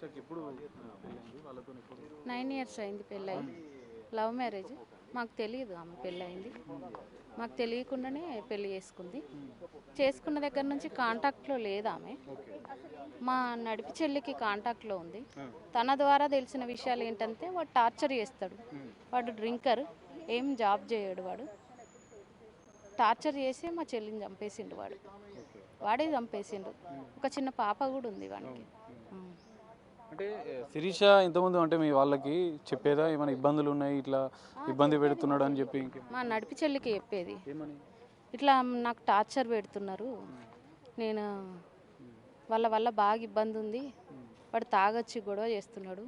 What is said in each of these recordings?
శిరీషకి ఎప్పుడు పెళ్ళైంది వాళ్ళతో? 9 years అయింది పెళ్ళి. Love marriage. మాకు తెలియదు ఆమె పెళ్ళయింది. మాకు తెలియకుండానే పెళ్లి చేసుకుంది. చేసుకున్న దగ్గర నుంచి కాంటాక్ట్లో లేదు ఆమె. మా నడిపి చెల్లికి కాంటాక్ట్లో ఉంది. తన ద్వారా తెలిసిన విషయాలు ఏంటంటే వాడు టార్చర్ చేస్తాడు. వాడు డ్రింకర్, ఏం జాబ్ చేయడు. వాడు టార్చర్ చేసి మా చెల్లిని చంపేసిండు. వాడే చంపేసిండు. ఒక చిన్న పాప కూడా ఉంది వాడికి. అంటే శిరీష ఇంతకుముందు అంటే మీ వాళ్ళకి చెప్పేదా ఏమైనా ఇబ్బందులు ఉన్నాయి, ఇట్లా ఇబ్బంది పెడుతున్నాడు అని చెప్పి? మా నడిపి చెల్లికి చెప్పేది, ఇట్లా నాకు టార్చర్ పెడుతున్నారు, నేను వాళ్ళ వల్ల బాగా ఇబ్బంది ఉంది, వాడు తాగొచ్చి గొడవ చేస్తున్నాడు,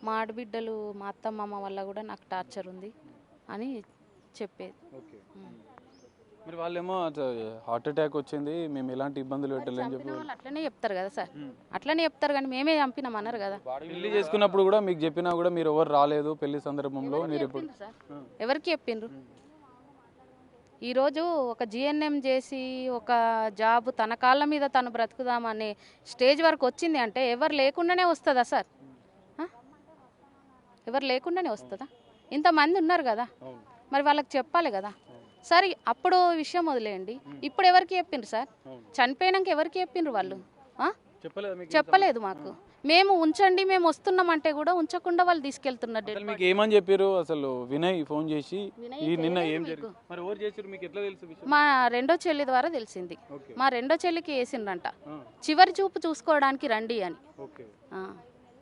మా ఆడబిడ్డలు మా అత్తమ్మ వల్ల కూడా నాకు టార్చర్ ఉంది అని చెప్పేది. మరి వాళ్ళేమో హార్ట్ అటాక్ వచ్చింది, మేము ఎలాంటి ఇబ్బందులు పెట్టలేని చెప్పి వాళ్ళు అట్లనే చెప్తారు కదా సార్, అట్లనే చెప్తారు కానీ మేమే చంపినాం అన్నారు కదా. పెళ్లి చేసుకున్నప్పుడు కూడా మీకు చెప్పినా కూడా మీరు ఎవరు రాలేదు పెళ్లి సందర్భంలో, మీరు ఎప్పుడు ఎవరికి చెప్పిండ్రు? ఈరోజు ఒక జిఎన్ఎం చేసి ఒక జాబ్ తన కాళ్ళ మీద తను బ్రతుకుదామనే స్టేజ్ వరకు వచ్చింది అంటే ఎవరు లేకుండానే వస్తుందా సార్? ఎవరు లేకుండానే వస్తుందా? ఇంతమంది ఉన్నారు కదా, మరి వాళ్ళకి చెప్పాలి కదా. సరే అప్పుడు విషయం వదిలేయండి, ఇప్పుడు ఎవరికి చెప్పిండ్రు సార్? చనిపోయినాక ఎవరికి చెప్పిండ్రు వాళ్ళు? చెప్పలేదు మాకు. మేము ఉంచండి మేము వస్తున్నామంటే కూడా ఉంచకుండా వాళ్ళు తీసుకెళ్తున్నారు. మీకు ఏమని చెప్పారు అసలు? వినయ్ ఫోన్ చేసి నిన్న ఏం జరిగింది మరి ఎవరు చేశారు మీకు ఎట్లా తెలుసు? మా రెండో చెల్లి ద్వారా తెలిసింది. మా రెండో చెల్లికి వేసిండ్రంట, చివరి చూపు చూసుకోవడానికి రండి అని.